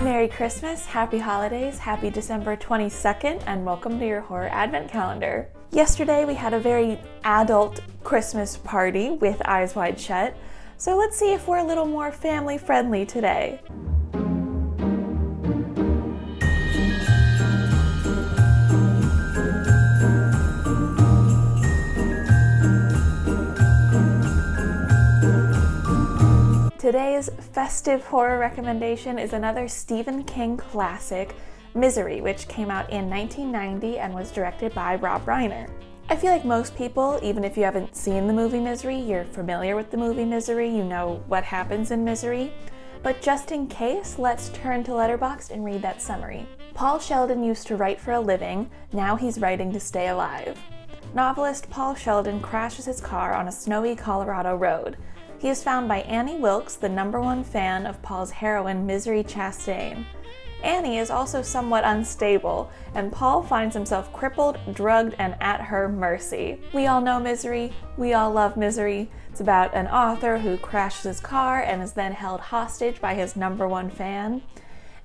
Merry Christmas, Happy Holidays, Happy December 22nd, and welcome to your horror advent calendar. Yesterday we had a very adult Christmas party with Eyes Wide Shut, so let's see if we're a little more family friendly today. Today's festive horror recommendation is another Stephen King classic, Misery, which came out in 1990 and was directed by Reiner. I feel like most people, even if you haven't seen the movie Misery, you're familiar with the movie Misery, you know what happens in Misery. But just in case, let's turn to Letterboxd and read that summary. Paul Sheldon used to write for a living, now he's writing to stay alive. Novelist Paul Sheldon crashes his car on a snowy Colorado road. He is found by Annie Wilkes, the #1 fan of Paul's heroine, Misery Chastain. Annie is also somewhat unstable, and Paul finds himself crippled, drugged, and at her mercy. We all know Misery. We all love Misery. It's about an author who crashes his car and is then held hostage by his #1 fan.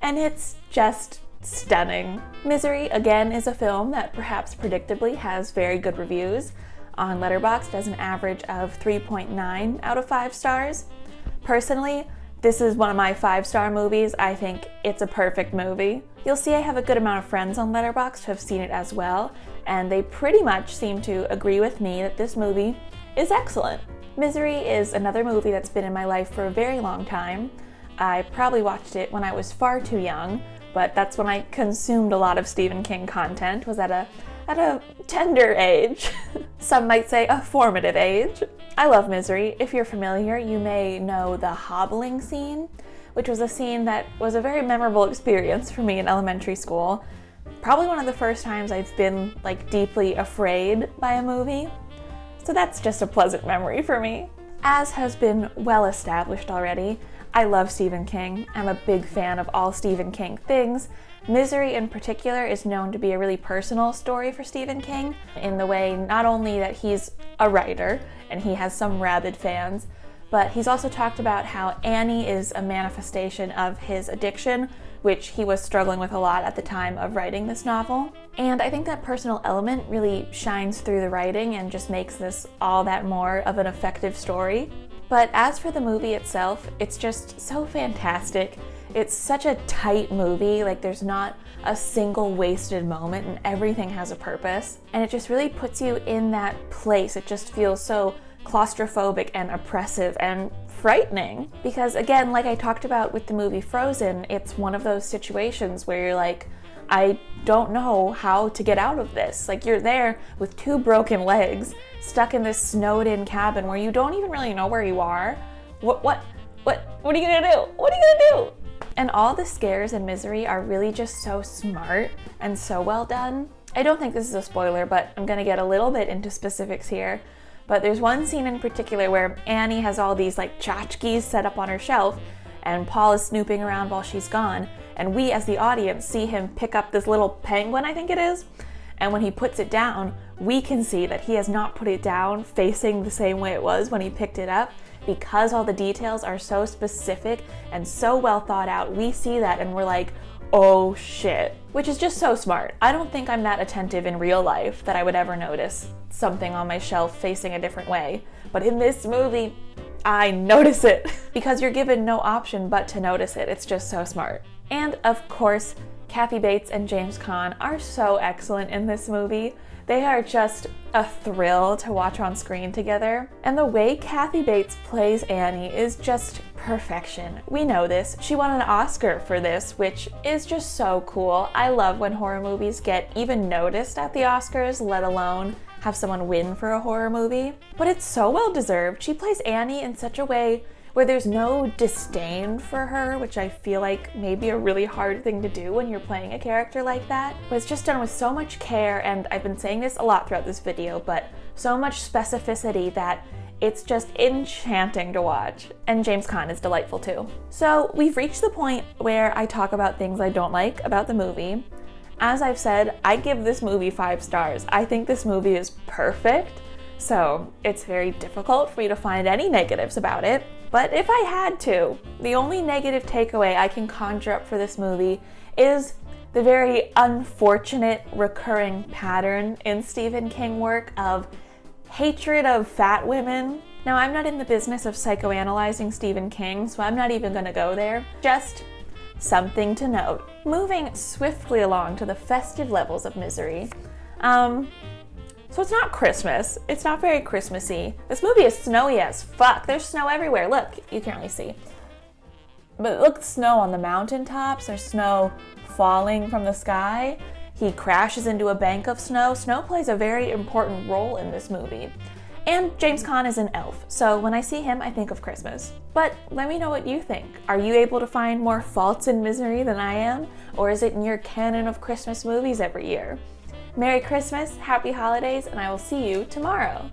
And it's just stunning. Misery, again, is a film that perhaps predictably has very good reviews. On Letterboxd as an average of 3.9 out of 5 stars. Personally, this is one of my 5-star movies. I think it's a perfect movie. You'll see I have a good amount of friends on Letterboxd who have seen it as well, and they pretty much seem to agree with me that this movie is excellent. Misery is another movie that's been in my life for a very long time. I probably watched it when I was far too young, but that's when I consumed a lot of Stephen King content, was at a tender age. Some might say a formative age. I love Misery. If you're familiar, you may know the hobbling scene, which was a scene that was a very memorable experience for me in elementary school. Probably one of the first times I've been deeply afraid by a movie. So that's just a pleasant memory for me. As has been well established already, I love Stephen King. I'm a big fan of all Stephen King things. Misery in particular is known to be a really personal story for Stephen King in the way not only that he's a writer and he has some rabid fans, but he's also talked about how Annie is a manifestation of his addiction, which he was struggling with a lot at the time of writing this novel. And I think that personal element really shines through the writing and just makes this all that more of an effective story. But as for the movie itself, it's just so fantastic. It's such a tight movie, there's not a single wasted moment and everything has a purpose. And it just really puts you in that place. It just feels so claustrophobic and oppressive and frightening. Because again, like I talked about with the movie Frozen, it's one of those situations where you're like, I don't know how to get out of this. You're there with 2 broken legs, stuck in this snowed-in cabin where you don't even really know where you are. What are you gonna do? What are you gonna do? And all the scares in Misery are really just so smart and so well done. I don't think this is a spoiler, but I'm gonna get a little bit into specifics here. But there's one scene in particular where Annie has all these tchotchkes set up on her shelf, and Paul is snooping around while she's gone, and we as the audience see him pick up this little penguin, I think it is, and when he puts it down, we can see that he has not put it down facing the same way it was when he picked it up. Because all the details are so specific and so well thought out, we see that and we're like, oh shit, which is just so smart. I don't think I'm that attentive in real life that I would ever notice something on my shelf facing a different way, but in this movie, I notice it because you're given no option but to notice it. It's just so smart. And of course, Kathy Bates and James Caan are so excellent in this movie. They are just a thrill to watch on screen together. And the way Kathy Bates plays Annie is just perfection. We know this. She won an Oscar for this, which is just so cool. I love when horror movies get even noticed at the Oscars, let alone have someone win for a horror movie. But it's so well deserved. She plays Annie in such a way where there's no disdain for her, which I feel like may be a really hard thing to do when you're playing a character like that. But it's just done with so much care, and I've been saying this a lot throughout this video, but so much specificity that it's just enchanting to watch. And James Caan is delightful too. So we've reached the point where I talk about things I don't like about the movie. As I've said, I give this movie 5 stars. I think this movie is perfect. So it's very difficult for me to find any negatives about it. But if I had to, the only negative takeaway I can conjure up for this movie is the very unfortunate recurring pattern in Stephen King work of hatred of fat women. Now, I'm not in the business of psychoanalyzing Stephen King, so I'm not even gonna go there. Just something to note. Moving swiftly along to the festive levels of Misery. So it's not Christmas. It's not very Christmassy. This movie is snowy as fuck. There's snow everywhere. Look, you can't really see. But look, snow on the mountaintops. There's snow falling from the sky. He crashes into a bank of snow. Snow plays a very important role in this movie. And James Caan is an elf, so when I see him, I think of Christmas. But let me know what you think. Are you able to find more faults in Misery than I am? Or is it in your canon of Christmas movies every year? Merry Christmas, Happy Holidays, and I will see you tomorrow.